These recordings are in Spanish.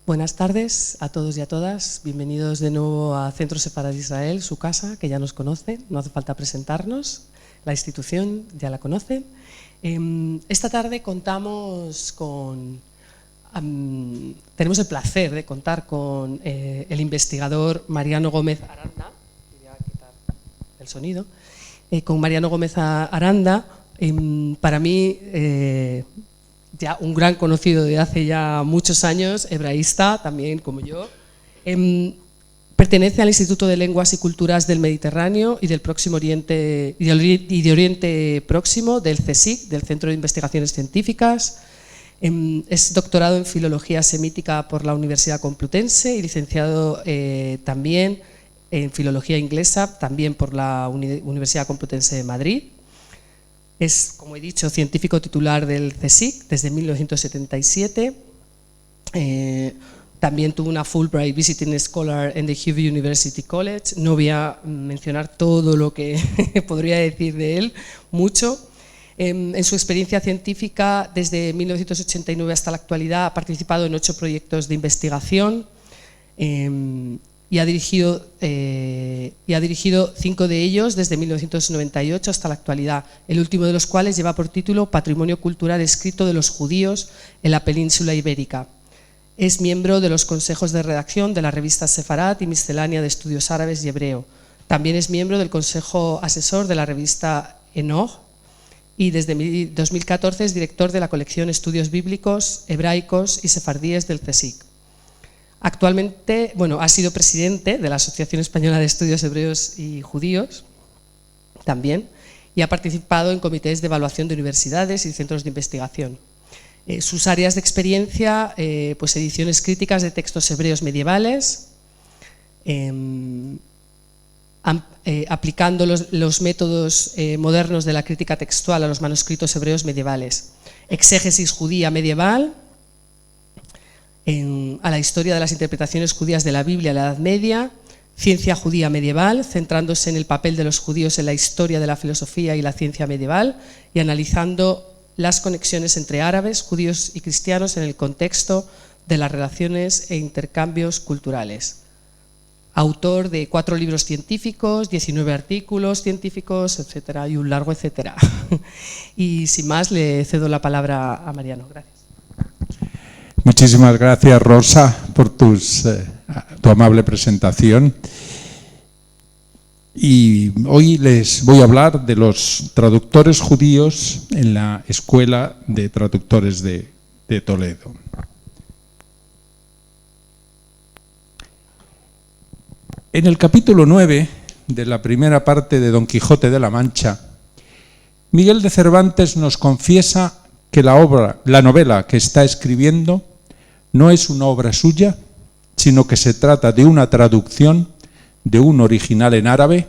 Buenas tardes a todos y a todas. Bienvenidos de nuevo a Centro Sefarad Israel, su casa, que ya nos conocen. No hace falta presentarnos. La institución ya la conocen. Esta tarde contamos con... tenemos el placer de contar con el investigador Mariano Gómez Aranda. Voy a quitar el sonido. Con Mariano Gómez Aranda. Para mí... ya un gran conocido de hace ya muchos años, hebraísta también como yo, pertenece al Instituto de Lenguas y Culturas del Mediterráneo y del Próximo Oriente y de Oriente Próximo, del CSIC, del Centro de Investigaciones Científicas. Es doctorado en Filología Semítica por la Universidad Complutense y licenciado también en Filología Inglesa, también por la Universidad Complutense de Madrid. Es, como he dicho, científico titular del CSIC desde 1977. También tuvo una Fulbright Visiting Scholar en the Hubei University College. No voy a mencionar todo lo que podría decir de él, mucho. En su experiencia científica, desde 1989 hasta la actualidad, ha participado en 8 proyectos de investigación y ha dirigido 5 de ellos desde 1998 hasta la actualidad, el último de los cuales lleva por título Patrimonio Cultural Escrito de los Judíos en la Península Ibérica. Es miembro de los consejos de redacción de la revista Sefarad y Miscelánea de Estudios Árabes y Hebreo. También es miembro del consejo asesor de la revista Enoch y desde 2014 es director de la colección Estudios Bíblicos, Hebraicos y Sefardíes del CSIC. Actualmente, ha sido presidente de la Asociación Española de Estudios Hebreos y Judíos, también, y ha participado en comités de evaluación de universidades y centros de investigación. Sus áreas de experiencia, pues ediciones críticas de textos hebreos medievales, aplicando los métodos modernos de la crítica textual a los manuscritos hebreos medievales, exégesis judía medieval, a la historia de las interpretaciones judías de la Biblia en la Edad Media, ciencia judía medieval, centrándose en el papel de los judíos en la historia de la filosofía y la ciencia medieval y analizando las conexiones entre árabes, judíos y cristianos en el contexto de las relaciones e intercambios culturales. Autor de 4 libros científicos, 19 artículos científicos, etcétera, y un largo etcétera. Y sin más, le cedo la palabra a Mariano. Gracias. Muchísimas gracias, Rosa, por tu amable presentación. Y hoy les voy a hablar de los traductores judíos en la Escuela de Traductores de Toledo. En el capítulo 9 de la primera parte de Don Quijote de la Mancha, Miguel de Cervantes nos confiesa que la novela que está escribiendo no es una obra suya, sino que se trata de una traducción de un original en árabe,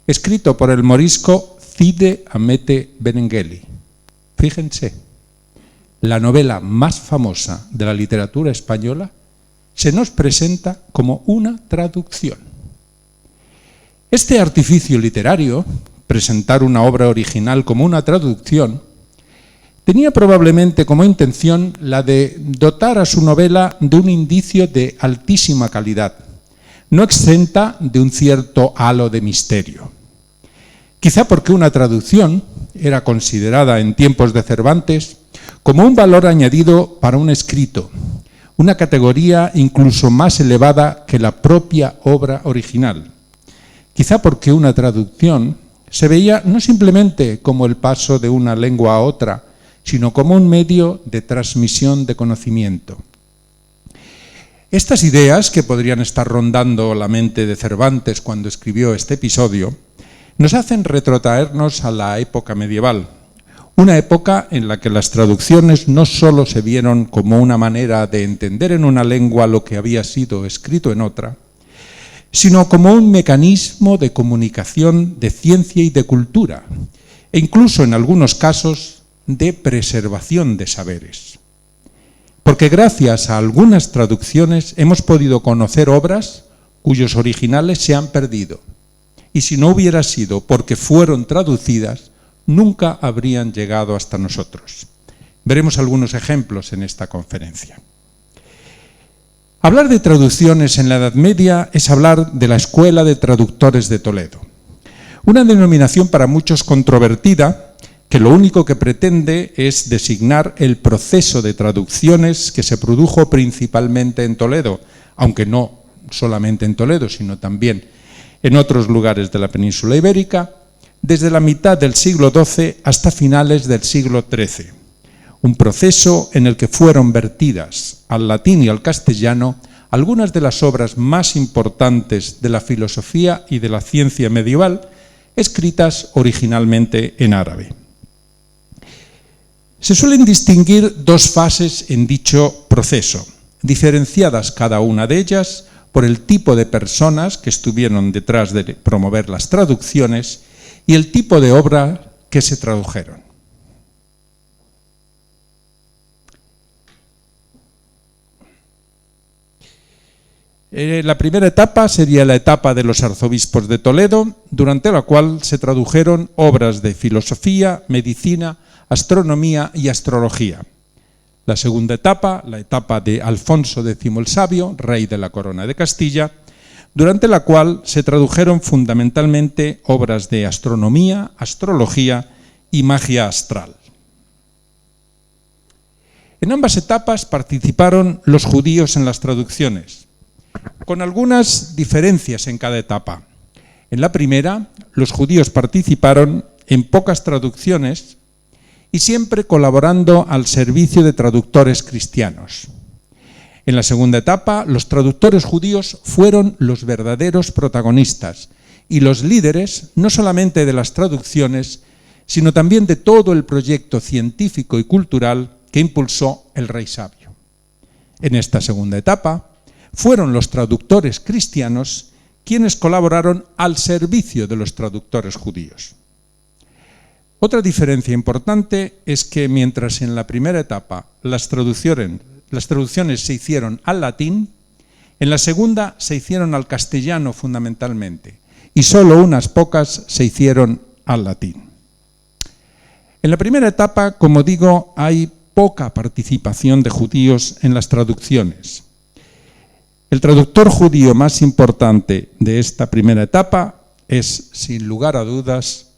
escrito por el morisco Cide Hamete Benengeli. Fíjense, la novela más famosa de la literatura española se nos presenta como una traducción. Este artificio literario, presentar una obra original como una traducción, tenía probablemente como intención la de dotar a su novela de un indicio de altísima calidad, no exenta de un cierto halo de misterio. Quizá porque una traducción era considerada en tiempos de Cervantes como un valor añadido para un escrito, una categoría incluso más elevada que la propia obra original. Quizá porque una traducción se veía no simplemente como el paso de una lengua a otra, sino como un medio de transmisión de conocimiento. Estas ideas, que podrían estar rondando la mente de Cervantes cuando escribió este episodio, nos hacen retrotraernos a la época medieval, una época en la que las traducciones no solo se vieron como una manera de entender en una lengua lo que había sido escrito en otra, sino como un mecanismo de comunicación de ciencia y de cultura, e incluso en algunos casos de preservación de saberes. Porque gracias a algunas traducciones hemos podido conocer obras cuyos originales se han perdido, y si no hubiera sido porque fueron traducidas, nunca habrían llegado hasta nosotros. Veremos algunos ejemplos en esta conferencia. Hablar de traducciones en la Edad Media es hablar de la Escuela de Traductores de Toledo, una denominación para muchos controvertida, que lo único que pretende es designar el proceso de traducciones que se produjo principalmente en Toledo, aunque no solamente en Toledo, sino también en otros lugares de la península ibérica, desde la mitad del siglo XII hasta finales del siglo XIII. Un proceso en el que fueron vertidas al latín y al castellano algunas de las obras más importantes de la filosofía y de la ciencia medieval, escritas originalmente en árabe. Se suelen distinguir dos fases en dicho proceso, diferenciadas cada una de ellas por el tipo de personas que estuvieron detrás de promover las traducciones y el tipo de obra que se tradujeron. La primera etapa sería la etapa de los arzobispos de Toledo, durante la cual se tradujeron obras de filosofía, medicina, astronomía y astrología. La segunda etapa, la etapa de Alfonso X el Sabio, rey de la Corona de Castilla, durante la cual se tradujeron fundamentalmente obras de astronomía, astrología y magia astral. En ambas etapas participaron los judíos en las traducciones, con algunas diferencias en cada etapa. En la primera, los judíos participaron en pocas traducciones y siempre colaborando al servicio de traductores cristianos. En la segunda etapa, los traductores judíos fueron los verdaderos protagonistas y los líderes no solamente de las traducciones, sino también de todo el proyecto científico y cultural que impulsó el rey sabio. En esta segunda etapa, fueron los traductores cristianos quienes colaboraron al servicio de los traductores judíos. Otra diferencia importante es que mientras en la primera etapa las traducciones se hicieron al latín, en la segunda se hicieron al castellano fundamentalmente, y solo unas pocas se hicieron al latín. En la primera etapa, como digo, hay poca participación de judíos en las traducciones. El traductor judío más importante de esta primera etapa es, sin lugar a dudas,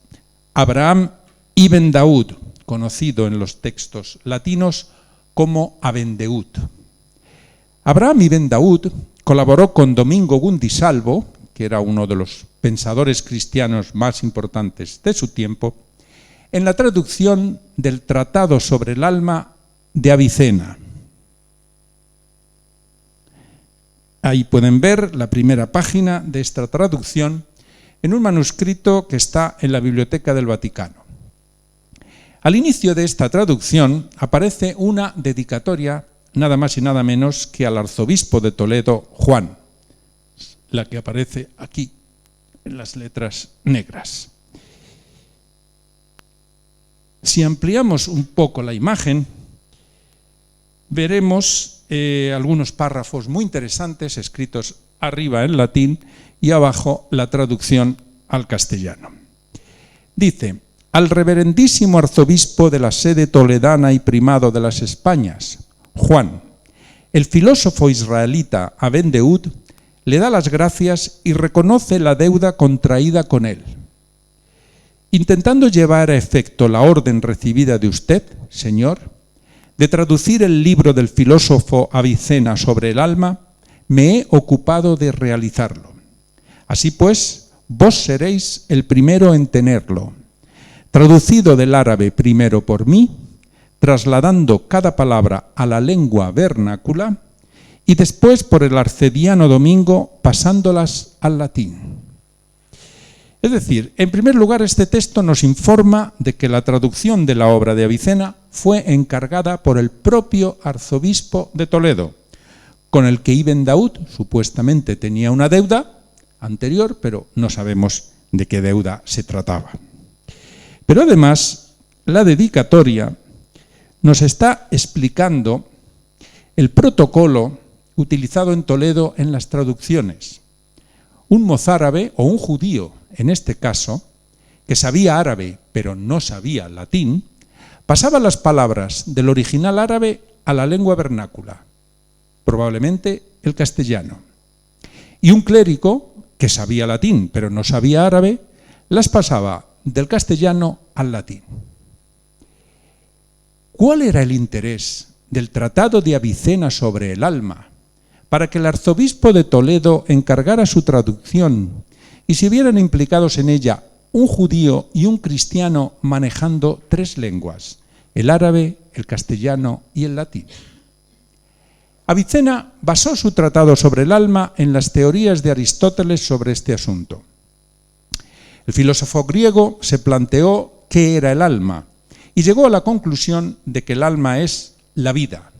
Abraham ibn Daud, conocido en los textos latinos como Abendeud. Abraham ibn Daud colaboró con Domingo Gundisalvo, que era uno de los pensadores cristianos más importantes de su tiempo, en la traducción del Tratado sobre el alma de Avicena. Ahí pueden ver la primera página de esta traducción en un manuscrito que está en la Biblioteca del Vaticano. Al inicio de esta traducción aparece una dedicatoria nada más y nada menos que al arzobispo de Toledo, Juan, la que aparece aquí en las letras negras. Si ampliamos un poco la imagen, veremos algunos párrafos muy interesantes escritos arriba en latín y abajo la traducción al castellano. Dice: al reverendísimo arzobispo de la sede toledana y primado de las Españas, Juan, el filósofo israelita Abendeud le da las gracias y reconoce la deuda contraída con él. Intentando llevar a efecto la orden recibida de usted, señor, de traducir el libro del filósofo Avicena sobre el alma, me he ocupado de realizarlo. Así pues, vos seréis el primero en tenerlo, traducido del árabe primero por mí, trasladando cada palabra a la lengua vernácula, y después por el arcediano Domingo, pasándolas al latín. Es decir, en primer lugar, este texto nos informa de que la traducción de la obra de Avicena fue encargada por el propio arzobispo de Toledo, con el que Ibn Daud supuestamente tenía una deuda anterior, pero no sabemos de qué deuda se trataba. Pero además, la dedicatoria nos está explicando el protocolo utilizado en Toledo en las traducciones. Un mozárabe o un judío, en este caso, que sabía árabe pero no sabía latín, pasaba las palabras del original árabe a la lengua vernácula, probablemente el castellano. Y un clérigo, que sabía latín pero no sabía árabe, las pasaba del castellano al latín. ¿Cuál era el interés del Tratado de Avicena sobre el alma para que el arzobispo de Toledo encargara su traducción y se vieran implicados en ella un judío y un cristiano manejando 3 lenguas, el árabe, el castellano y el latín? Avicena basó su tratado sobre el alma en las teorías de Aristóteles sobre este asunto. El filósofo griego se planteó qué era el alma y llegó a la conclusión de que el alma es la vida,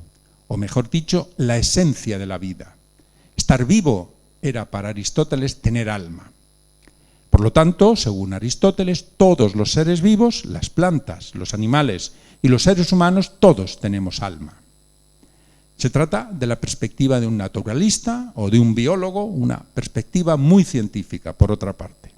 o mejor dicho, la esencia de la vida. Estar vivo era para Aristóteles tener alma. Por lo tanto, según Aristóteles, todos los seres vivos, las plantas, los animales y los seres humanos, todos tenemos alma. Se trata de la perspectiva de un naturalista o de un biólogo, una perspectiva muy científica, por otra parte.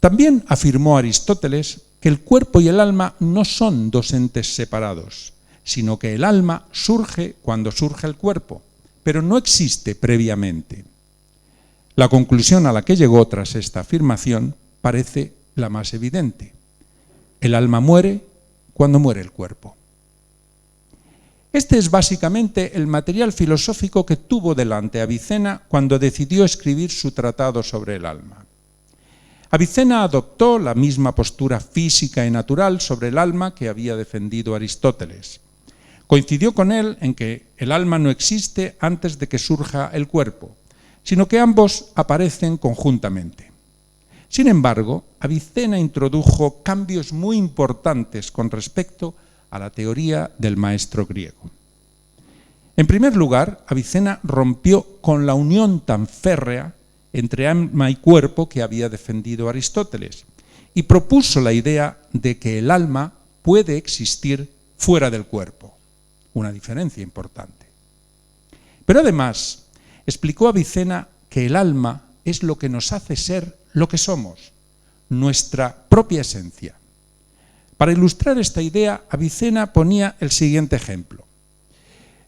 También afirmó Aristóteles que el cuerpo y el alma no son 2 entes separados, sino que el alma surge cuando surge el cuerpo, pero no existe previamente. La conclusión a la que llegó tras esta afirmación parece la más evidente. El alma muere cuando muere el cuerpo. Este es básicamente el material filosófico que tuvo delante Avicena cuando decidió escribir su tratado sobre el alma. Avicena adoptó la misma postura física y natural sobre el alma que había defendido Aristóteles. Coincidió con él en que el alma no existe antes de que surja el cuerpo, sino que ambos aparecen conjuntamente. Sin embargo, Avicena introdujo cambios muy importantes con respecto a la teoría del maestro griego. En primer lugar, Avicena rompió con la unión tan férrea entre alma y cuerpo que había defendido Aristóteles y propuso la idea de que el alma puede existir fuera del cuerpo, una diferencia importante. Pero además, explicó Avicena que el alma es lo que nos hace ser lo que somos, nuestra propia esencia. Para ilustrar esta idea, Avicena ponía el siguiente ejemplo.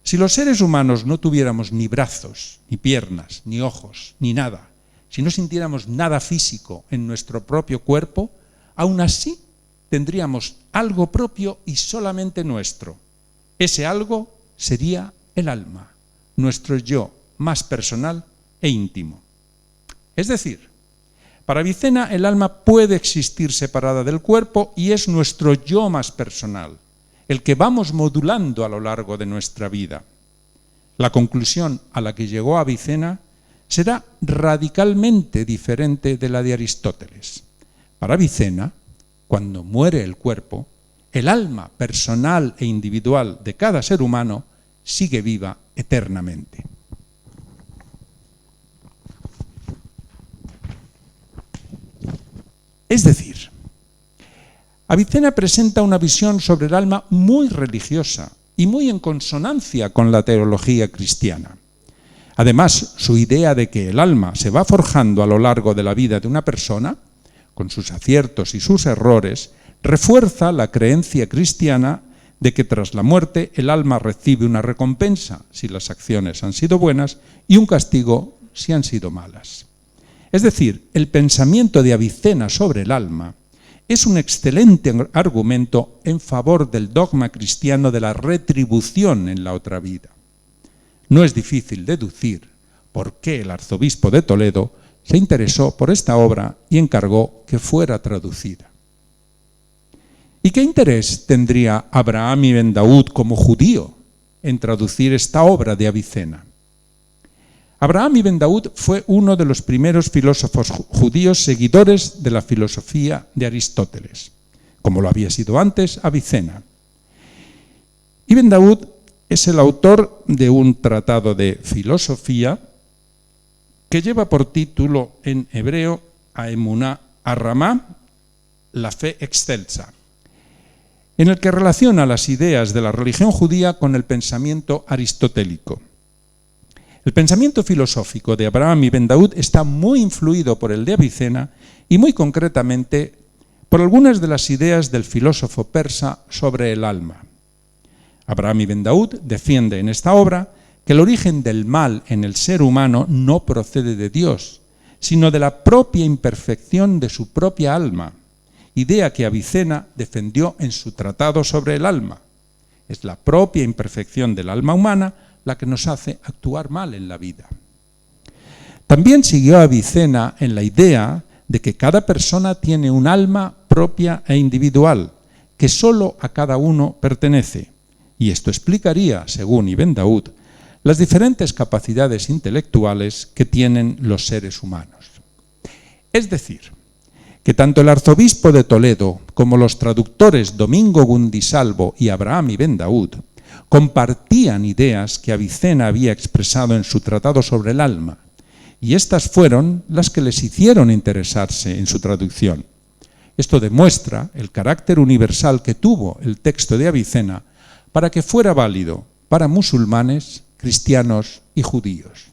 Si los seres humanos no tuviéramos ni brazos, ni piernas, ni ojos, ni nada, si no sintiéramos nada físico en nuestro propio cuerpo, aún así tendríamos algo propio y solamente nuestro. Ese algo sería el alma, nuestro yo más personal e íntimo. Es decir, para Avicena el alma puede existir separada del cuerpo y es nuestro yo más personal, el que vamos modulando a lo largo de nuestra vida. La conclusión a la que llegó Avicena será radicalmente diferente de la de Aristóteles. Para Avicena, cuando muere el cuerpo, el alma personal e individual de cada ser humano sigue viva eternamente. Es decir, Avicena presenta una visión sobre el alma muy religiosa y muy en consonancia con la teología cristiana. Además, su idea de que el alma se va forjando a lo largo de la vida de una persona, con sus aciertos y sus errores, refuerza la creencia cristiana de que tras la muerte el alma recibe una recompensa si las acciones han sido buenas y un castigo si han sido malas. Es decir, el pensamiento de Avicena sobre el alma es un excelente argumento en favor del dogma cristiano de la retribución en la otra vida. No es difícil deducir por qué el arzobispo de Toledo se interesó por esta obra y encargó que fuera traducida. ¿Y qué interés tendría Abraham ibn Daud como judío en traducir esta obra de Avicena? Abraham ibn Daud fue uno de los primeros filósofos judíos seguidores de la filosofía de Aristóteles, como lo había sido antes Avicena. Ibn Daud es el autor de un tratado de filosofía que lleva por título en hebreo Aemuná Arramá, la fe excelsa, en el que relaciona las ideas de la religión judía con el pensamiento aristotélico. El pensamiento filosófico de Abraham ibn Daud está muy influido por el de Avicena y muy concretamente por algunas de las ideas del filósofo persa sobre el alma. Abraham ibn Daud defiende en esta obra que el origen del mal en el ser humano no procede de Dios, sino de la propia imperfección de su propia alma, idea que Avicena defendió en su tratado sobre el alma. Es la propia imperfección del alma humana la que nos hace actuar mal en la vida. También siguió Avicena en la idea de que cada persona tiene un alma propia e individual, que solo a cada uno pertenece. Y esto explicaría, según Ibn Daud, las diferentes capacidades intelectuales que tienen los seres humanos. Es decir, que tanto el arzobispo de Toledo como los traductores Domingo Gundisalvo y Abraham Ibn Daud compartían ideas que Avicena había expresado en su tratado sobre el alma, y estas fueron las que les hicieron interesarse en su traducción. Esto demuestra el carácter universal que tuvo el texto de Avicena para que fuera válido para musulmanes, cristianos y judíos.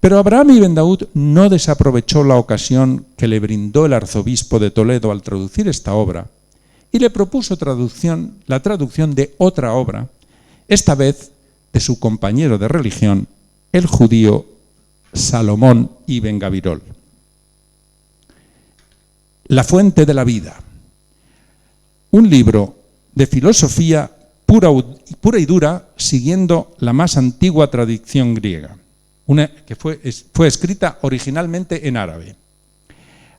Pero Abraham Ibn Daud no desaprovechó la ocasión que le brindó el arzobispo de Toledo al traducir esta obra y le propuso la traducción de otra obra, esta vez de su compañero de religión, el judío Salomón Ibn Gabirol. La fuente de la vida, un libro de filosofía pura y dura, siguiendo la más antigua tradición griega, que fue escrita originalmente en árabe.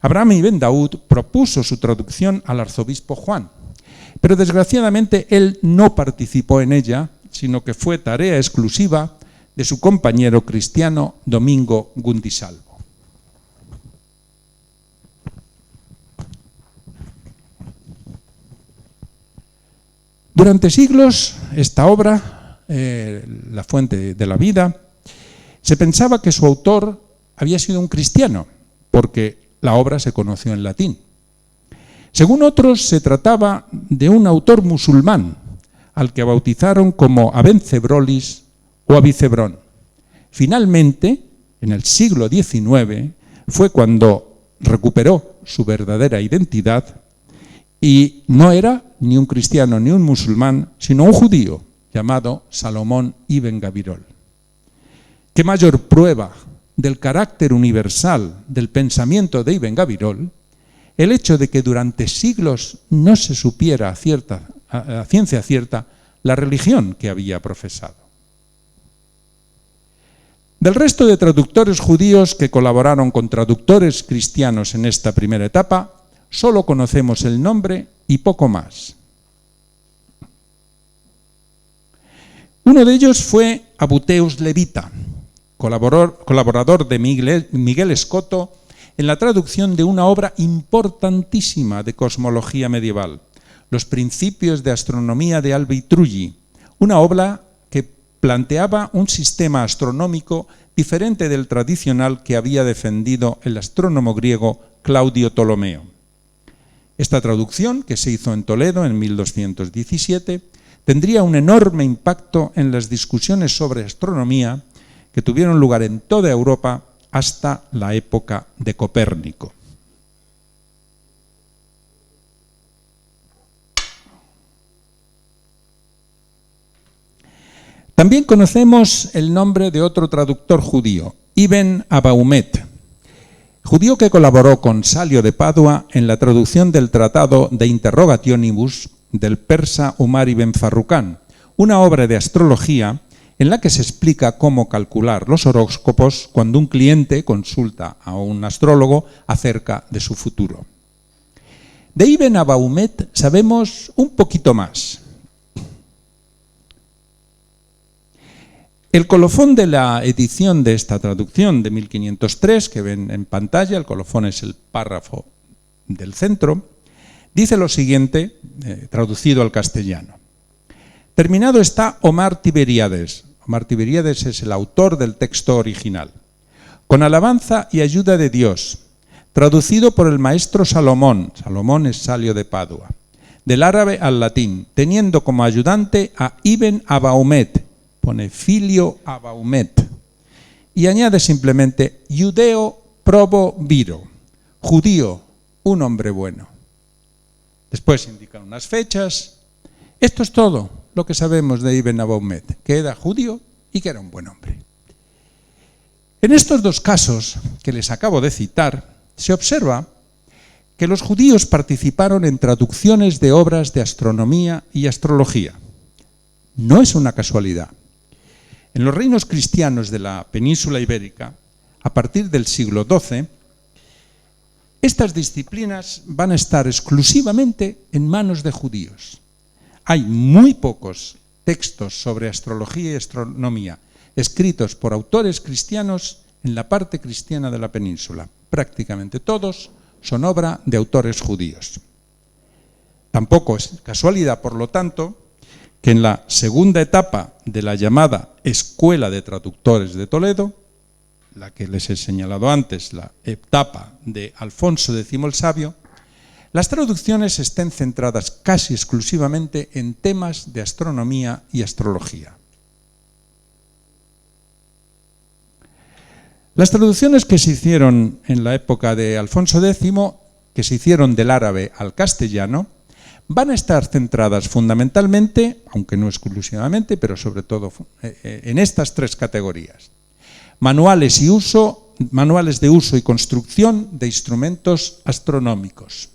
Abraham Ibn Daud propuso su traducción al arzobispo Juan, pero desgraciadamente él no participó en ella, sino que fue tarea exclusiva de su compañero cristiano Domingo Gundisalvo. Durante siglos, esta obra, La fuente de la vida, se pensaba que su autor había sido un cristiano, porque la obra se conoció en latín. Según otros, se trataba de un autor musulmán, al que bautizaron como Abencebrolis o Avicebrón. Finalmente, en el siglo XIX, fue cuando recuperó su verdadera identidad y no era ni un cristiano ni un musulmán, sino un judío llamado Salomón Ibn Gabirol. ¿Qué mayor prueba del carácter universal del pensamiento de Ibn Gabirol el hecho de que durante siglos no se supiera a ciencia cierta la religión que había profesado? Del resto de traductores judíos que colaboraron con traductores cristianos en esta primera etapa, solo conocemos el nombre y poco más. Uno de ellos fue Abuteus Levita, colaborador de Miguel Escoto en la traducción de una obra importantísima de cosmología medieval, Los principios de astronomía de Albi-Trulli, una obra que planteaba un sistema astronómico diferente del tradicional que había defendido el astrónomo griego Claudio Ptolomeo. Esta traducción, que se hizo en Toledo en 1217, tendría un enorme impacto en las discusiones sobre astronomía que tuvieron lugar en toda Europa hasta la época de Copérnico. También conocemos el nombre de otro traductor judío, Ibn Abaumet, judío que colaboró con Salio de Padua en la traducción del Tratado de Interrogationibus del persa Umar ibn Farrukán, una obra de astrología en la que se explica cómo calcular los horóscopos cuando un cliente consulta a un astrólogo acerca de su futuro. De Ibn Abaumet sabemos un poquito más. El colofón de la edición de esta traducción de 1503, que ven en pantalla, el colofón es el párrafo del centro, dice lo siguiente, traducido al castellano. Terminado está Omar Tiberíades. Omar Tiberíades es el autor del texto original. Con alabanza y ayuda de Dios, traducido por el maestro Salomón, Salomón es Salio de Padua, del árabe al latín, teniendo como ayudante a Ibn Abaumet, pone Filio Abaumet, y añade simplemente Judeo probo viro, judío, un hombre bueno. Después indican unas fechas. Esto es todo lo que sabemos de Ibn Aboumed, que era judío y que era un buen hombre. En estos dos casos que les acabo de citar, se observa que los judíos participaron en traducciones de obras de astronomía y astrología. No es una casualidad. En los reinos cristianos de la península ibérica, a partir del siglo XII, estas disciplinas van a estar exclusivamente en manos de judíos. Hay muy pocos textos sobre astrología y astronomía escritos por autores cristianos en la parte cristiana de la península. Prácticamente todos son obra de autores judíos. Tampoco es casualidad, por lo tanto, que en la segunda etapa de la llamada Escuela de Traductores de Toledo, la que les he señalado antes, la etapa de Alfonso X el Sabio, las traducciones estén centradas casi exclusivamente en temas de astronomía y astrología. Las traducciones que se hicieron en la época de Alfonso X, que se hicieron del árabe al castellano, van a estar centradas fundamentalmente, aunque no exclusivamente, pero sobre todo en estas tres categorías: manuales de uso y construcción de instrumentos astronómicos,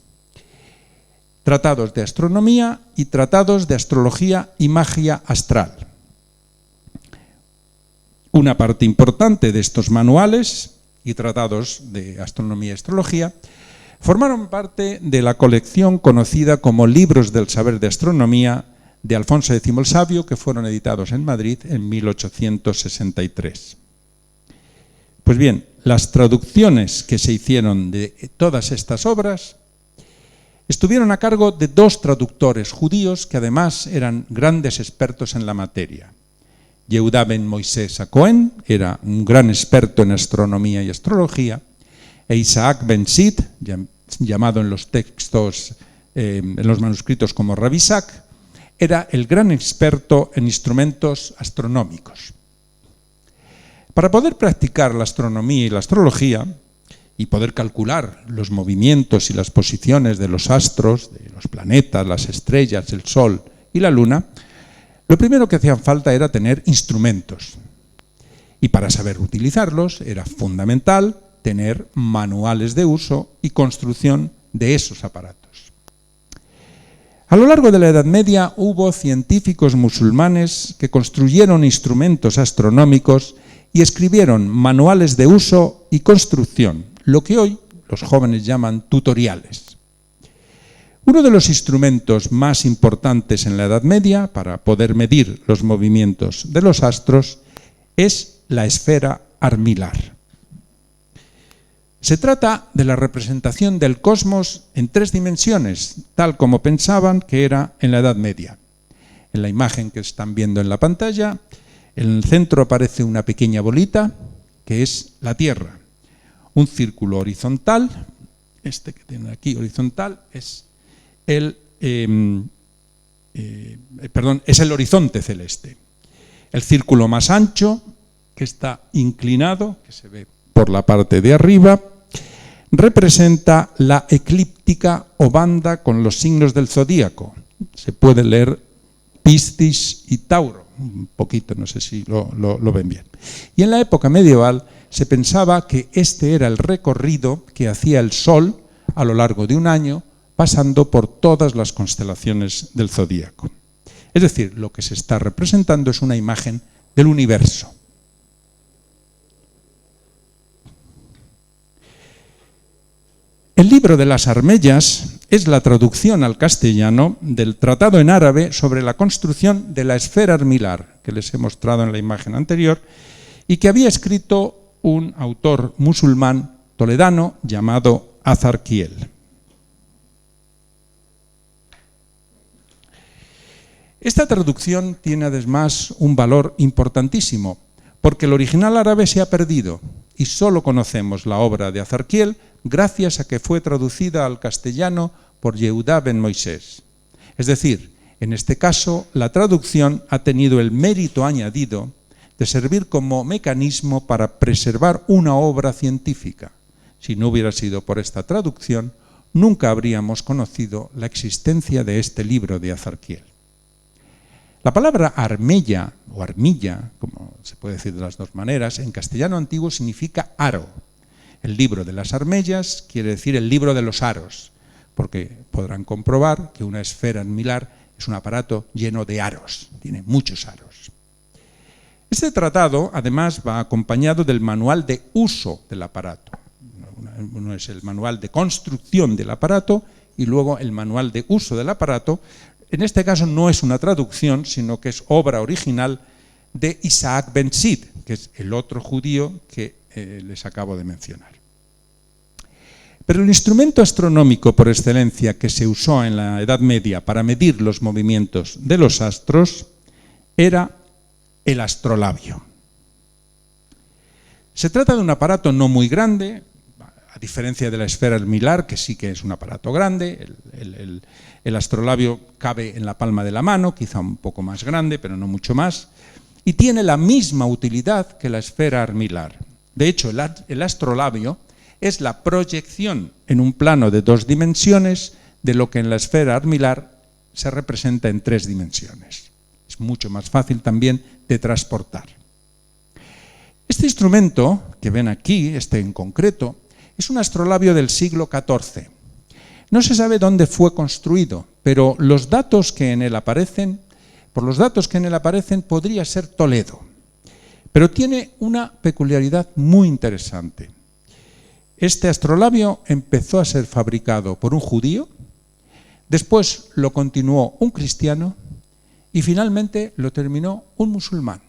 tratados de astronomía y tratados de astrología y magia astral. Una parte importante de estos manuales y tratados de astronomía y astrología formaron parte de la colección conocida como Libros del Saber de Astronomía de Alfonso X el Sabio, que fueron editados en Madrid en 1863. Pues bien, las traducciones que se hicieron de todas estas obras estuvieron a cargo de dos traductores judíos que además eran grandes expertos en la materia. Yehuda ben Moisés HaKohen era un gran experto en astronomía y astrología, e Isaac ben Sid, llamado en los textos, en los manuscritos como Rabbi Isaac, era el gran experto en instrumentos astronómicos. Para poder practicar la astronomía y la astrología y poder calcular los movimientos y las posiciones de los astros, de los planetas, las estrellas, el Sol y la Luna, lo primero que hacían falta era tener instrumentos. Y para saber utilizarlos era fundamental tener manuales de uso y construcción de esos aparatos. A lo largo de la Edad Media hubo científicos musulmanes que construyeron instrumentos astronómicos y escribieron manuales de uso y construcción, lo que hoy los jóvenes llaman tutoriales. Uno de los instrumentos más importantes en la Edad Media para poder medir los movimientos de los astros es la esfera armilar. Se trata de la representación del cosmos en tres dimensiones, tal como pensaban que era en la Edad Media. En la imagen que están viendo en la pantalla, en el centro aparece una pequeña bolita que es la Tierra. Un círculo horizontal, este que tienen aquí horizontal, es el horizonte celeste. El círculo más ancho, que está inclinado, que se ve por la parte de arriba, representa la eclíptica o banda con los signos del zodíaco. Se puede leer Piscis y Tauro, un poquito, no sé si lo ven bien. Y en la época medieval se pensaba que este era el recorrido que hacía el Sol a lo largo de un año, pasando por todas las constelaciones del zodíaco. Es decir, lo que se está representando es una imagen del universo. El libro de las Armellas es la traducción al castellano del tratado en árabe sobre la construcción de la esfera armilar, que les he mostrado en la imagen anterior, y que había escrito un autor musulmán toledano llamado Azarquiel. Esta traducción tiene además un valor importantísimo, porque el original árabe se ha perdido y solo conocemos la obra de Azarquiel gracias a que fue traducida al castellano por Yehuda ben Moisés. Es decir, en este caso, la traducción ha tenido el mérito añadido de servir como mecanismo para preservar una obra científica. Si no hubiera sido por esta traducción, nunca habríamos conocido la existencia de este libro de Azarquiel. La palabra armella o armilla, como se puede decir de las dos maneras, en castellano antiguo significa aro. El libro de las armellas quiere decir el libro de los aros, porque podrán comprobar que una esfera armilar es un aparato lleno de aros, tiene muchos aros. Este tratado, además, va acompañado del manual de uso del aparato. Uno es el manual de construcción del aparato y luego el manual de uso del aparato. En este caso no es una traducción, sino que es obra original de Isaac Ben Sid, que es el otro judío que les acabo de mencionar. Pero el instrumento astronómico por excelencia que se usó en la Edad Media para medir los movimientos de los astros era el astrolabio. Se trata de un aparato no muy grande, a diferencia de la esfera armilar, que sí que es un aparato grande. El astrolabio cabe en la palma de la mano, quizá un poco más grande, pero no mucho más, y tiene la misma utilidad que la esfera armilar. De hecho, el astrolabio es la proyección en un plano de 2 dimensiones de lo que en la esfera armilar se representa en 3 dimensiones. Es mucho más fácil también de transportar. Este instrumento que ven aquí, este en concreto, es un astrolabio del siglo XIV. No se sabe dónde fue construido, pero por los datos que en él aparecen, podría ser Toledo. Pero tiene una peculiaridad muy interesante. Este astrolabio empezó a ser fabricado por un judío, después lo continuó un cristiano y finalmente lo terminó un musulmán.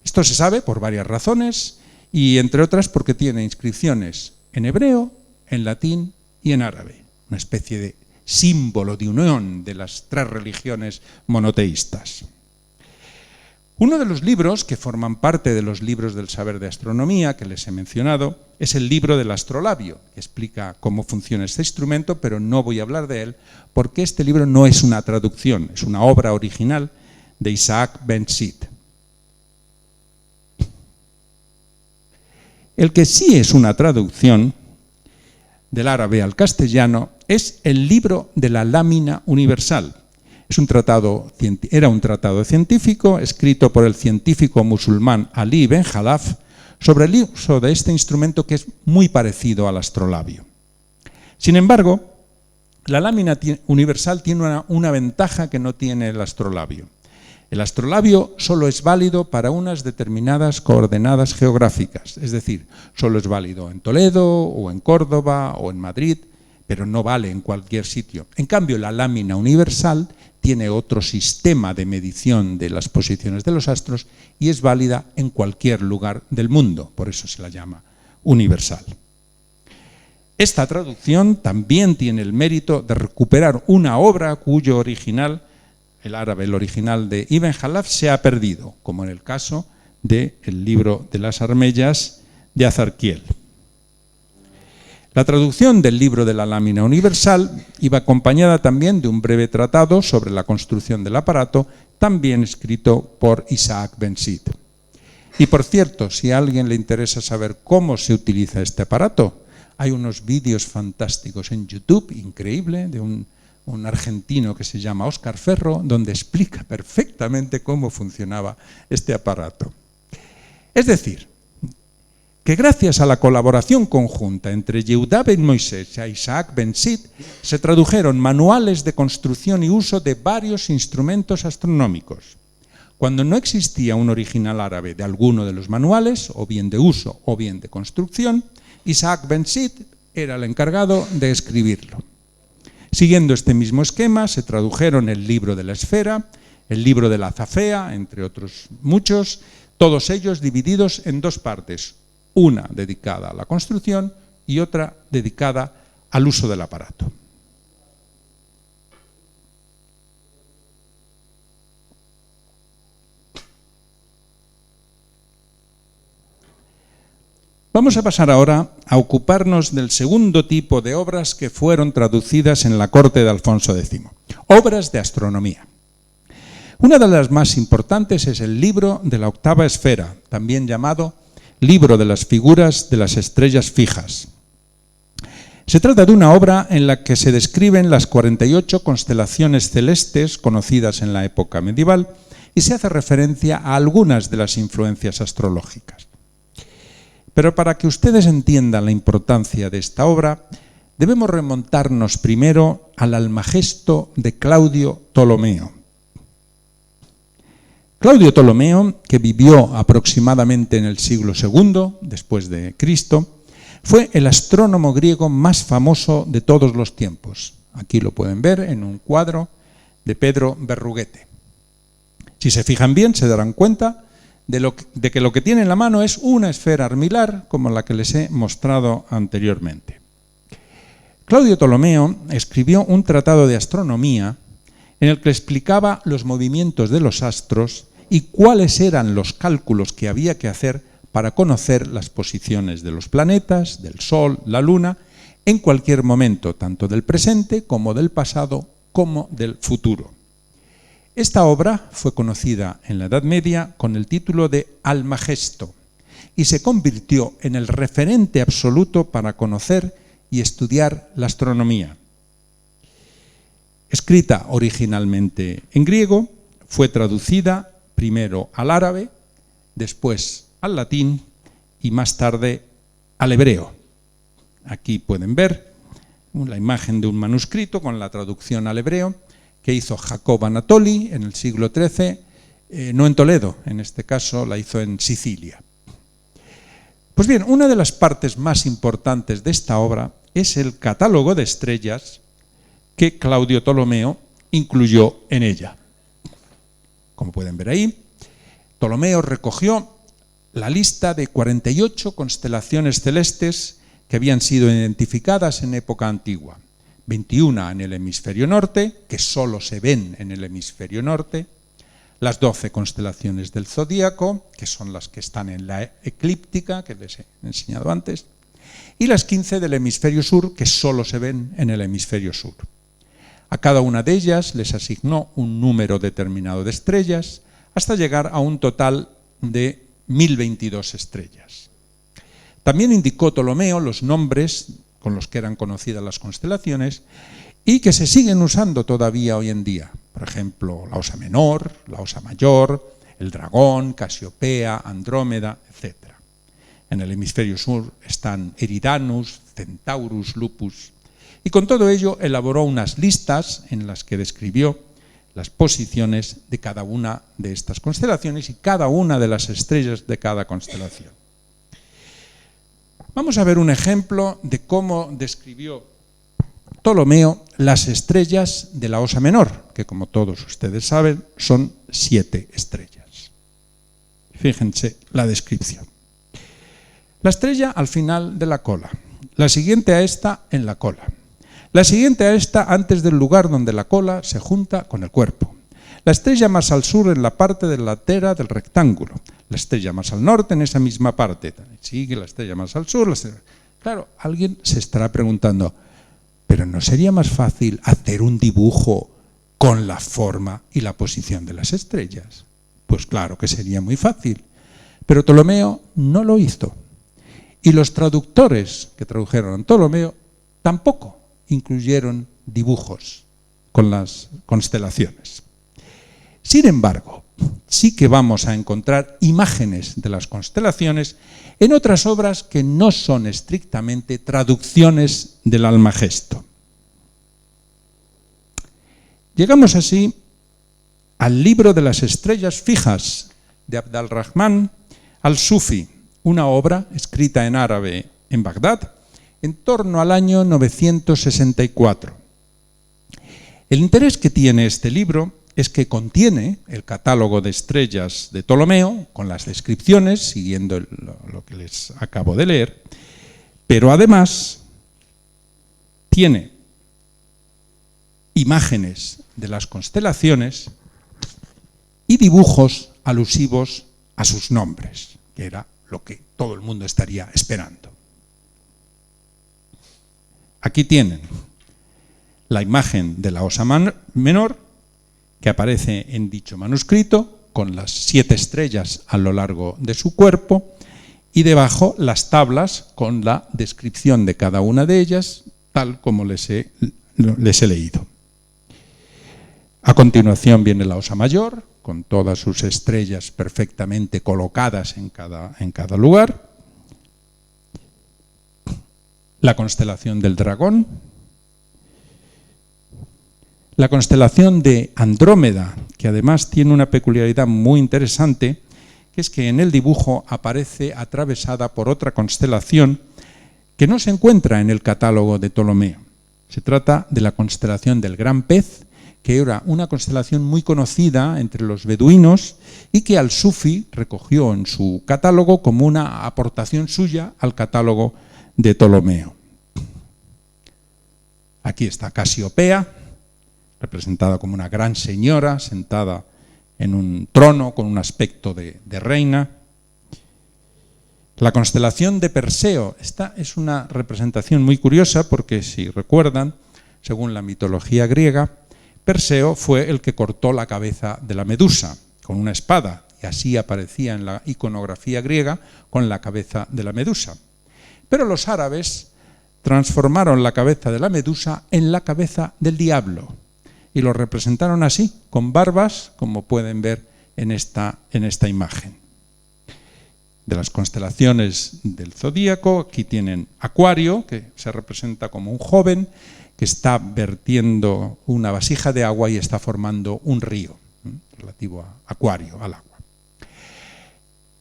Esto se sabe por varias razones y entre otras porque tiene inscripciones en hebreo, en latín y en árabe, una especie de símbolo de unión de las 3 religiones monoteístas. Uno de los libros que forman parte de los libros del saber de astronomía que les he mencionado es el libro del astrolabio, que explica cómo funciona este instrumento, pero no voy a hablar de él porque este libro no es una traducción, es una obra original de Isaac Ben Sid. El que sí es una traducción del árabe al castellano es el libro de la lámina universal. Era un tratado científico escrito por el científico musulmán Ali Ben Khalaf sobre el uso de este instrumento que es muy parecido al astrolabio. Sin embargo, la lámina universal tiene una ventaja que no tiene el astrolabio. El astrolabio solo es válido para unas determinadas coordenadas geográficas, es decir, solo es válido en Toledo o en Córdoba o en Madrid, pero no vale en cualquier sitio. En cambio, la lámina universal tiene otro sistema de medición de las posiciones de los astros y es válida en cualquier lugar del mundo, por eso se la llama universal. Esta traducción también tiene el mérito de recuperar una obra cuyo original, el original de Ibn Khalaf, se ha perdido, como en el caso del libro de las armellas de Azarquiel. La traducción del libro de la lámina universal iba acompañada también de un breve tratado sobre la construcción del aparato, también escrito por Isaac Ben Sid. Y por cierto, si a alguien le interesa saber cómo se utiliza este aparato, hay unos vídeos fantásticos en YouTube, increíble, de un argentino que se llama Óscar Ferro, donde explica perfectamente cómo funcionaba este aparato. Es decir, que gracias a la colaboración conjunta entre Yehuda Ben Moisés y Isaac Ben Sid se tradujeron manuales de construcción y uso de varios instrumentos astronómicos. Cuando no existía un original árabe de alguno de los manuales, o bien de uso o bien de construcción, Isaac Ben Sid era el encargado de escribirlo. Siguiendo este mismo esquema, se tradujeron el libro de la esfera, el libro de la Zafea, entre otros muchos, todos ellos divididos en 2 partes, una dedicada a la construcción y otra dedicada al uso del aparato. Vamos a pasar ahora a ocuparnos del segundo tipo de obras que fueron traducidas en la corte de Alfonso X, obras de astronomía. Una de las más importantes es el libro de la octava esfera, también llamado Libro de las figuras de las estrellas fijas. Se trata de una obra en la que se describen las 48 constelaciones celestes conocidas en la época medieval y se hace referencia a algunas de las influencias astrológicas. Pero para que ustedes entiendan la importancia de esta obra, debemos remontarnos primero al Almagesto de Claudio Ptolomeo. Claudio Ptolomeo, que vivió aproximadamente en el siglo II después de Cristo, fue el astrónomo griego más famoso de todos los tiempos. Aquí lo pueden ver en un cuadro de Pedro Berruguete. Si se fijan bien, se darán cuenta de que lo que tiene en la mano es una esfera armilar, como la que les he mostrado anteriormente. Claudio Ptolomeo escribió un tratado de astronomía en el que explicaba los movimientos de los astros y cuáles eran los cálculos que había que hacer para conocer las posiciones de los planetas, del Sol, la Luna, en cualquier momento, tanto del presente como del pasado, como del futuro. Esta obra fue conocida en la Edad Media con el título de Almagesto y se convirtió en el referente absoluto para conocer y estudiar la astronomía. Escrita originalmente en griego, fue traducida primero al árabe, después al latín y más tarde al hebreo. Aquí pueden ver la imagen de un manuscrito con la traducción al hebreo que hizo Jacob Anatoli en el siglo XIII, no en Toledo, en este caso la hizo en Sicilia. Pues bien, una de las partes más importantes de esta obra es el catálogo de estrellas que Claudio Ptolomeo incluyó en ella. Como pueden ver ahí, Ptolomeo recogió la lista de 48 constelaciones celestes que habían sido identificadas en época antigua. 21 en el hemisferio norte, que solo se ven en el hemisferio norte, las 12 constelaciones del zodíaco, que son las que están en la eclíptica, que les he enseñado antes, y las 15 del hemisferio sur, que solo se ven en el hemisferio sur. A cada una de ellas les asignó un número determinado de estrellas, hasta llegar a un total de 1022 estrellas. También indicó Ptolomeo los nombres con los que eran conocidas las constelaciones y que se siguen usando todavía hoy en día. Por ejemplo, la Osa Menor, la Osa Mayor, el Dragón, Casiopea, Andrómeda, etc. En el hemisferio sur están Eridanus, Centaurus, Lupus. Y con todo ello elaboró unas listas en las que describió las posiciones de cada una de estas constelaciones y cada una de las estrellas de cada constelación. Vamos a ver un ejemplo de cómo describió Ptolomeo las estrellas de la Osa Menor, que como todos ustedes saben son 7 estrellas. Fíjense la descripción. La estrella al final de la cola, la siguiente a esta en la cola, la siguiente a esta antes del lugar donde la cola se junta con el cuerpo, la estrella más al sur en la parte delantera del rectángulo, la estrella más al norte en esa misma parte, sigue la estrella más al sur. Claro, alguien se estará preguntando, ¿pero no sería más fácil hacer un dibujo con la forma y la posición de las estrellas? Pues claro que sería muy fácil, pero Ptolomeo no lo hizo. Y los traductores que tradujeron a Ptolomeo tampoco incluyeron dibujos con las constelaciones. Sin embargo, sí que vamos a encontrar imágenes de las constelaciones en otras obras que no son estrictamente traducciones del Almagesto. Llegamos así al libro de las estrellas fijas de Abd al-Rahman al-Sufi, una obra escrita en árabe en Bagdad en torno al año 964. El interés que tiene este libro es que contiene el catálogo de estrellas de Ptolomeo, con las descripciones, siguiendo lo que les acabo de leer, pero además tiene imágenes de las constelaciones y dibujos alusivos a sus nombres, que era lo que todo el mundo estaría esperando. Aquí tienen la imagen de la Osa Menor, que aparece en dicho manuscrito, con las 7 estrellas a lo largo de su cuerpo, y debajo las tablas con la descripción de cada una de ellas tal como les he leído. A continuación viene la Osa Mayor, con todas sus estrellas perfectamente colocadas en cada lugar. La constelación del Dragón. La constelación de Andrómeda, que además tiene una peculiaridad muy interesante, que es que en el dibujo aparece atravesada por otra constelación que no se encuentra en el catálogo de Ptolomeo. Se trata de la constelación del Gran Pez, que era una constelación muy conocida entre los beduinos y que Al-Sufi recogió en su catálogo como una aportación suya al catálogo de Ptolomeo. Aquí está Casiopea, representada como una gran señora sentada en un trono con un aspecto de reina. La constelación de Perseo, esta es una representación muy curiosa porque, si recuerdan, según la mitología griega, Perseo fue el que cortó la cabeza de la Medusa con una espada, y así aparecía en la iconografía griega con la cabeza de la Medusa. Pero los árabes transformaron la cabeza de la Medusa en la cabeza del diablo y lo representaron así, con barbas, como pueden ver en esta imagen. De las constelaciones del zodíaco, aquí tienen Acuario, que se representa como un joven que está vertiendo una vasija de agua y está formando un río, relativo a Acuario, al agua.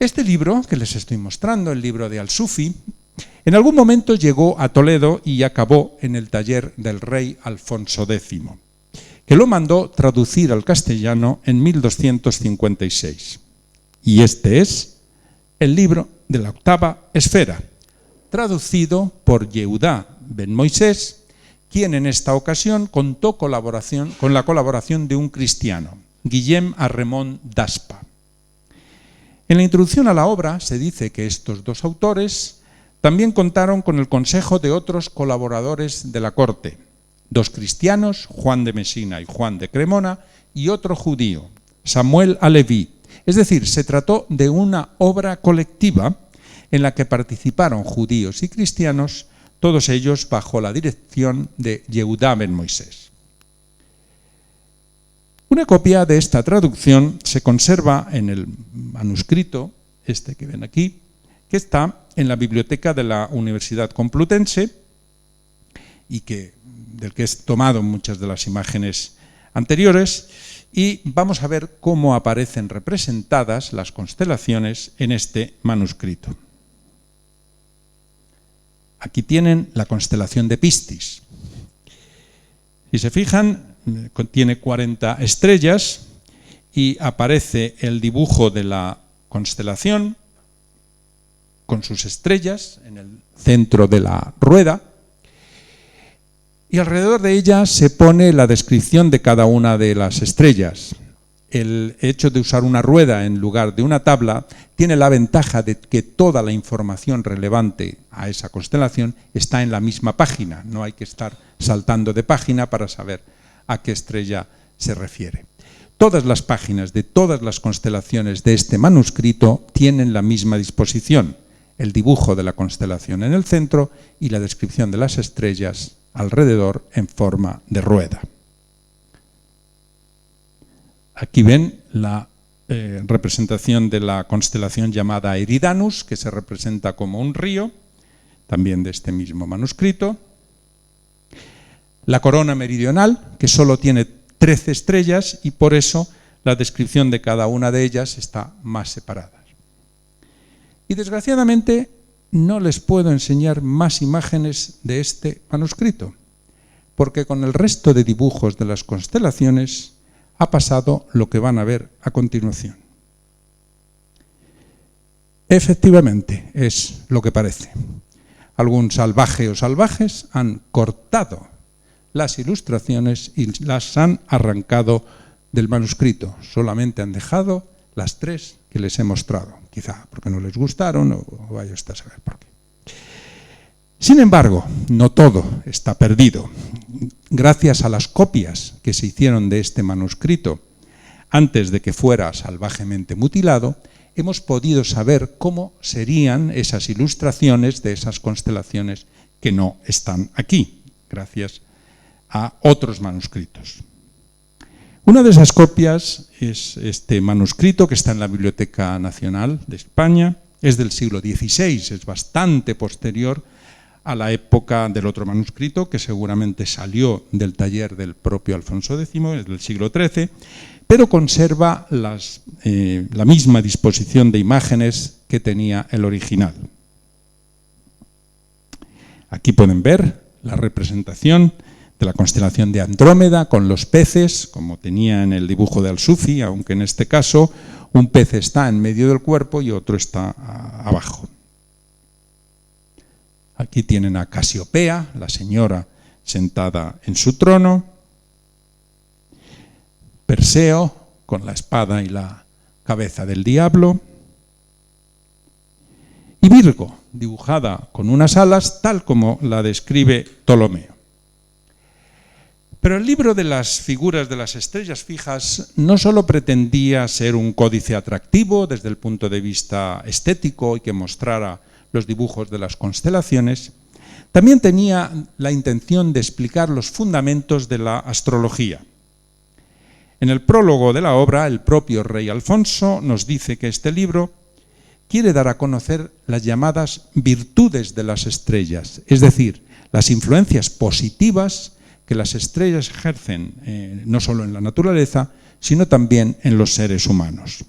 Este libro que les estoy mostrando, el libro de Al-Sufi, en algún momento llegó a Toledo y acabó en el taller del rey Alfonso X, que lo mandó traducir al castellano en 1256. Y este es el libro de la octava esfera, traducido por Yehudá ben Moisés, quien en esta ocasión contó con la colaboración de un cristiano, Guillem Arremont d'Aspa. En la introducción a la obra se dice que estos dos autores también contaron con el consejo de otros colaboradores de la corte, dos cristianos, Juan de Mesina y Juan de Cremona, y otro judío, Samuel Aleví. Es decir, se trató de una obra colectiva en la que participaron judíos y cristianos, todos ellos bajo la dirección de Yehudá ben Moisés. Una copia de esta traducción se conserva en el manuscrito, este que ven aquí, que está en la biblioteca de la Universidad Complutense y del que he tomado muchas de las imágenes anteriores, y vamos a ver cómo aparecen representadas las constelaciones en este manuscrito. Aquí tienen la constelación de Piscis. Si se fijan, contiene 40 estrellas y aparece el dibujo de la constelación con sus estrellas en el centro de la rueda, y alrededor de ella se pone la descripción de cada una de las estrellas. El hecho de usar una rueda en lugar de una tabla tiene la ventaja de que toda la información relevante a esa constelación está en la misma página. No hay que estar saltando de página para saber a qué estrella se refiere. Todas las páginas de todas las constelaciones de este manuscrito tienen la misma disposición: el dibujo de la constelación en el centro y la descripción de las estrellas alrededor en forma de rueda. Aquí ven la representación de la constelación llamada Eridanus, que se representa como un río, también de este mismo manuscrito. La corona meridional, que solo tiene 13 estrellas y por eso la descripción de cada una de ellas está más separada. Y desgraciadamente no les puedo enseñar más imágenes de este manuscrito, porque con el resto de dibujos de las constelaciones ha pasado lo que van a ver a continuación. Efectivamente, es lo que parece. Algún salvaje o salvajes han cortado las ilustraciones y las han arrancado del manuscrito. Solamente han dejado las 3 que les he mostrado, quizá porque no les gustaron o vaya usted a saber por qué. Sin embargo, no todo está perdido. Gracias a las copias que se hicieron de este manuscrito antes de que fuera salvajemente mutilado, hemos podido saber cómo serían esas ilustraciones de esas constelaciones que no están aquí. gracias a otros manuscritos. Una de esas copias es este manuscrito que está en la Biblioteca Nacional de España, es del siglo XVI, es bastante posterior a la época del otro manuscrito, que seguramente salió del taller del propio Alfonso X, es del siglo XIII, pero conserva la misma disposición de imágenes que tenía el original. Aquí pueden ver la representación de la constelación de Andrómeda con los peces, como tenía en el dibujo de Al-Sufi, aunque en este caso un pez está en medio del cuerpo y otro está abajo. Aquí tienen a Casiopea, la señora sentada en su trono, Perseo con la espada y la cabeza del diablo, y Virgo, dibujada con unas alas, tal como la describe Ptolomeo. Pero el libro de las figuras de las estrellas fijas no solo pretendía ser un códice atractivo desde el punto de vista estético y que mostrara los dibujos de las constelaciones, también tenía la intención de explicar los fundamentos de la astrología. En el prólogo de la obra, el propio rey Alfonso nos dice que este libro quiere dar a conocer las llamadas virtudes de las estrellas, es decir, las influencias positivas que las estrellas ejercen no solo en la naturaleza, sino también en los seres humanos.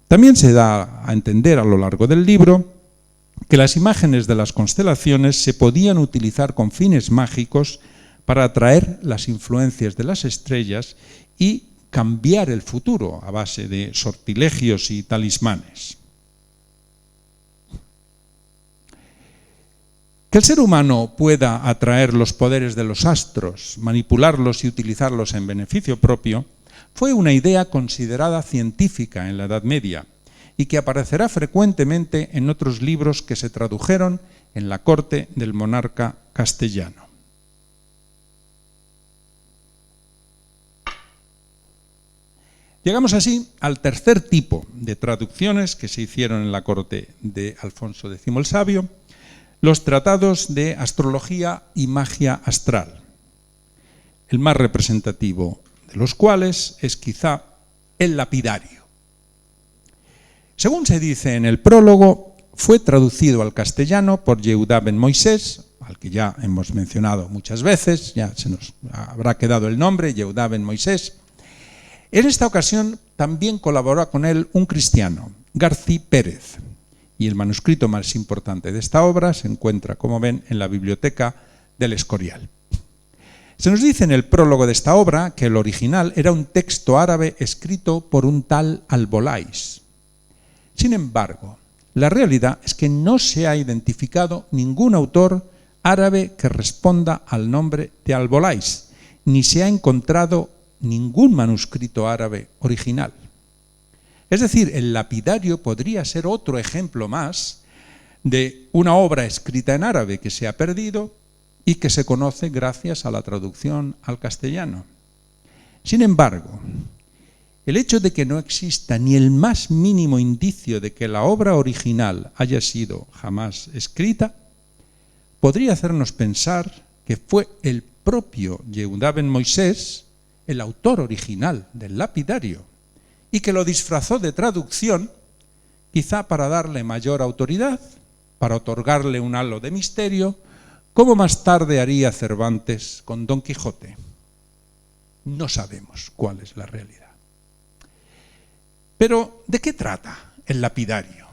También se da a entender a lo largo del libro que las imágenes de las constelaciones se podían utilizar con fines mágicos para atraer las influencias de las estrellas y cambiar el futuro a base de sortilegios y talismanes. Que el ser humano pueda atraer los poderes de los astros, manipularlos y utilizarlos en beneficio propio, fue una idea considerada científica en la Edad Media y que aparecerá frecuentemente en otros libros que se tradujeron en la corte del monarca castellano. Llegamos así al tercer tipo de traducciones que se hicieron en la corte de Alfonso X el Sabio, los tratados de astrología y magia astral, el más representativo de los cuales es quizá el Lapidario. Según se dice en el prólogo, fue traducido al castellano por Yehudá ben Moisés, al que ya hemos mencionado muchas veces, ya se nos habrá quedado el nombre, Yehudá ben Moisés. En esta ocasión también colaboró con él un cristiano, Garcí Pérez, y el manuscrito más importante de esta obra se encuentra, como ven, en la biblioteca del Escorial. Se nos dice en el prólogo de esta obra que el original era un texto árabe escrito por un tal Albolais. Sin embargo, la realidad es que no se ha identificado ningún autor árabe que responda al nombre de Albolais, ni se ha encontrado ningún manuscrito árabe original. Es decir, el Lapidario podría ser otro ejemplo más de una obra escrita en árabe que se ha perdido y que se conoce gracias a la traducción al castellano. Sin embargo, el hecho de que no exista ni el más mínimo indicio de que la obra original haya sido jamás escrita, podría hacernos pensar que fue el propio Yehudá ben Moisés el autor original del Lapidario, y que lo disfrazó de traducción, quizá para darle mayor autoridad, para otorgarle un halo de misterio, como más tarde haría Cervantes con Don Quijote. No sabemos cuál es la realidad. Pero, ¿de qué trata el Lapidario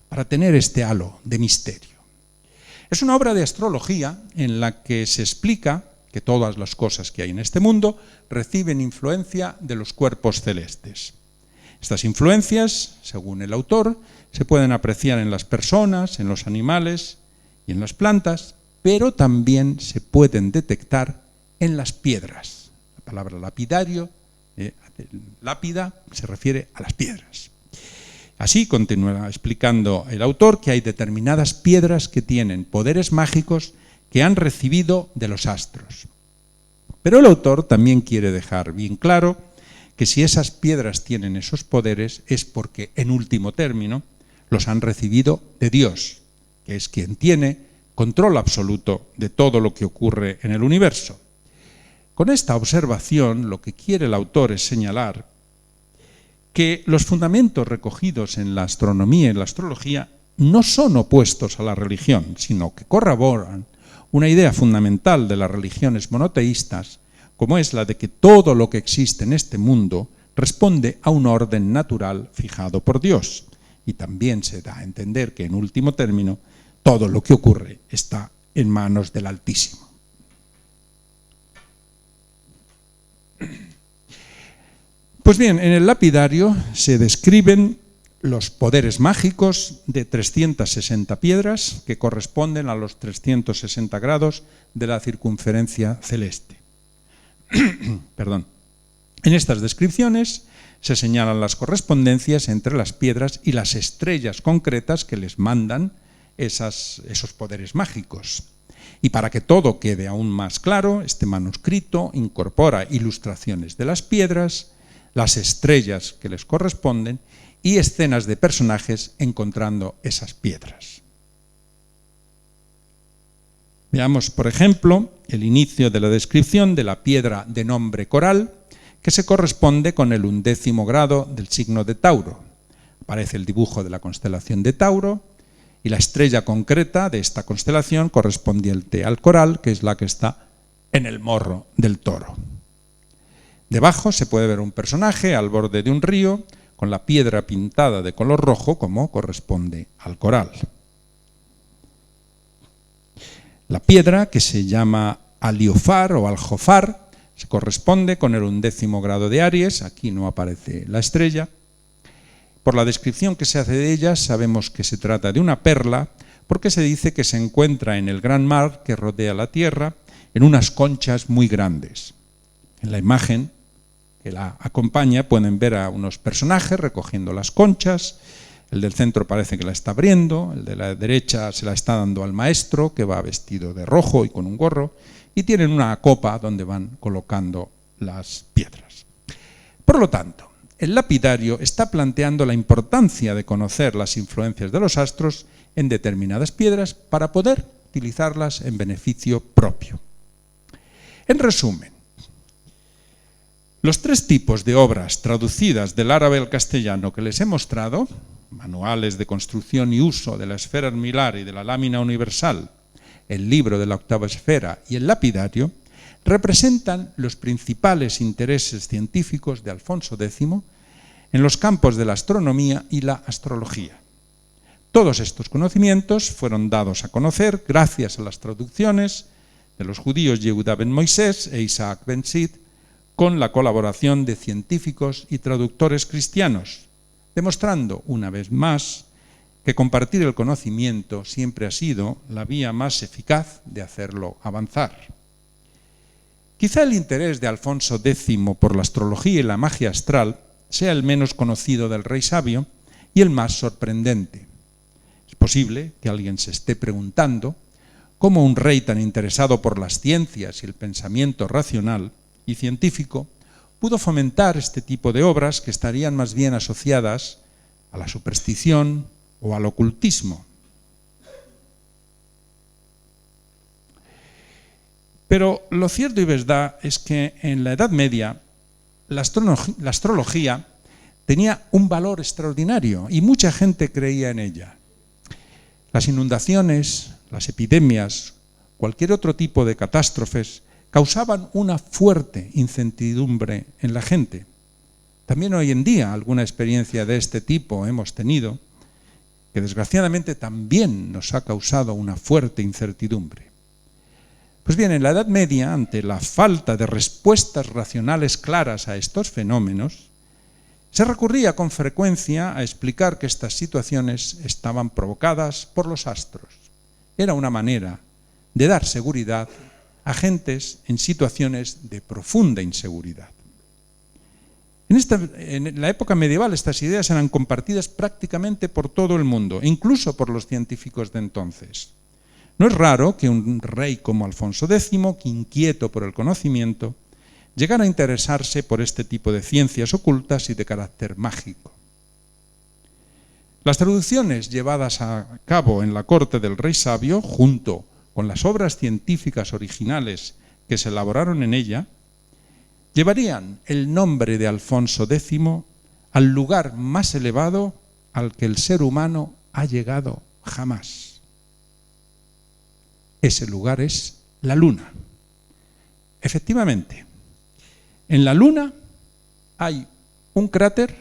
para tener este halo de misterio? Es una obra de astrología en la que se explica que todas las cosas que hay en este mundo reciben influencia de los cuerpos celestes. Estas influencias, según el autor, se pueden apreciar en las personas, en los animales y en las plantas, pero también se pueden detectar en las piedras. La palabra lapidario, lápida, se refiere a las piedras. Así continúa explicando el autor que hay determinadas piedras que tienen poderes mágicos que han recibido de los astros. Pero el autor también quiere dejar bien claro que si esas piedras tienen esos poderes es porque, en último término, los han recibido de Dios, que es quien tiene control absoluto de todo lo que ocurre en el universo. Con esta observación, lo que quiere el autor es señalar que los fundamentos recogidos en la astronomía y la astrología no son opuestos a la religión, sino que corroboran una idea fundamental de las religiones monoteístas, como es la de que todo lo que existe en este mundo responde a un orden natural fijado por Dios. Y también se da a entender que, en último término, todo lo que ocurre está en manos del Altísimo. Pues bien, en el lapidario se describen los poderes mágicos de 360 piedras que corresponden a los 360 grados de la circunferencia celeste. Perdón. En estas descripciones se señalan las correspondencias entre las piedras y las estrellas concretas que les mandan esos poderes mágicos. Y para que todo quede aún más claro, este manuscrito incorpora ilustraciones de las piedras, las estrellas que les corresponden y escenas de personajes encontrando esas piedras. Veamos, por ejemplo, el inicio de la descripción de la piedra de nombre coral, que se corresponde con el 11º grado del signo de Tauro. Aparece el dibujo de la constelación de Tauro y la estrella concreta de esta constelación correspondiente al coral, que es la que está en el morro del toro. Debajo se puede ver un personaje al borde de un río con la piedra pintada de color rojo, como corresponde al coral. La piedra, que se llama aliofar o aljofar, se corresponde con el 11º grado de Aries. Aquí no aparece la estrella. Por la descripción que se hace de ella, sabemos que se trata de una perla, porque se dice que se encuentra en el gran mar que rodea la Tierra, en unas conchas muy grandes. En la imagen que la acompaña pueden ver a unos personajes recogiendo las conchas. El del centro parece que la está abriendo, el de la derecha se la está dando al maestro, que va vestido de rojo y con un gorro, y tienen una copa donde van colocando las piedras. Por lo tanto, el lapidario está planteando la importancia de conocer las influencias de los astros en determinadas piedras para poder utilizarlas en beneficio propio. En resumen, los 3 tipos de obras traducidas del árabe al castellano que les he mostrado, manuales de construcción y uso de la esfera armilar y de la lámina universal, el libro de la octava esfera y el lapidario, representan los principales intereses científicos de Alfonso X en los campos de la astronomía y la astrología. Todos estos conocimientos fueron dados a conocer gracias a las traducciones de los judíos Yehuda ben Moisés e Isaac ben Sid, con la colaboración de científicos y traductores cristianos, demostrando una vez más que compartir el conocimiento siempre ha sido la vía más eficaz de hacerlo avanzar. Quizá el interés de Alfonso X por la astrología y la magia astral sea el menos conocido del rey sabio y el más sorprendente. Es posible que alguien se esté preguntando cómo un rey tan interesado por las ciencias y el pensamiento racional y científico pudo fomentar este tipo de obras que estarían más bien asociadas a la superstición o al ocultismo. Pero lo cierto y verdad es que en la Edad Media la astrología tenía un valor extraordinario y mucha gente creía en ella. Las inundaciones, las epidemias, cualquier otro tipo de catástrofes causaban una fuerte incertidumbre en la gente. También hoy en día alguna experiencia de este tipo hemos tenido, que desgraciadamente también nos ha causado una fuerte incertidumbre. Pues bien, en la Edad Media, ante la falta de respuestas racionales claras a estos fenómenos, se recurría con frecuencia a explicar que estas situaciones estaban provocadas por los astros. Era una manera de dar seguridad a gentes en situaciones de profunda inseguridad. En la época medieval estas ideas eran compartidas prácticamente por todo el mundo, incluso por los científicos de entonces. No es raro que un rey como Alfonso X, que inquieto por el conocimiento, llegara a interesarse por este tipo de ciencias ocultas y de carácter mágico. Las traducciones llevadas a cabo en la corte del rey sabio, junto con las obras científicas originales que se elaboraron en ella, llevarían el nombre de Alfonso X al lugar más elevado al que el ser humano ha llegado jamás. Ese lugar es la Luna. Efectivamente, en la Luna hay un cráter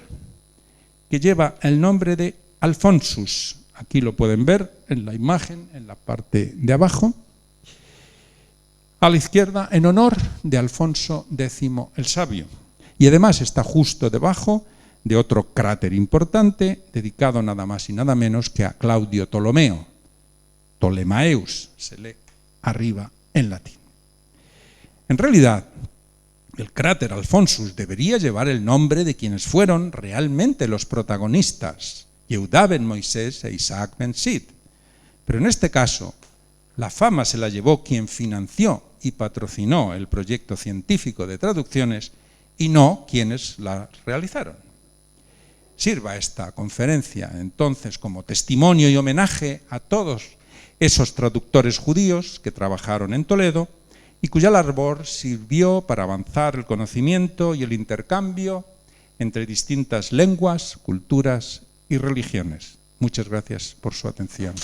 que lleva el nombre de Alfonsus. Aquí lo pueden ver en la imagen, en la parte de abajo, a la izquierda, en honor de Alfonso X el Sabio. Y además está justo debajo de otro cráter importante, dedicado nada más y nada menos que a Claudio Ptolomeo. Ptolemaeus se lee arriba en latín. En realidad, el cráter Alfonsus debería llevar el nombre de quienes fueron realmente los protagonistas, Yehuda ben Moisés e Isaac ben Sid. Pero en este caso, la fama se la llevó quien financió y patrocinó el proyecto científico de traducciones y no quienes la realizaron. Sirva esta conferencia entonces como testimonio y homenaje a todos esos traductores judíos que trabajaron en Toledo y cuya labor sirvió para avanzar el conocimiento y el intercambio entre distintas lenguas, culturas y religiones. Muchas gracias por su atención.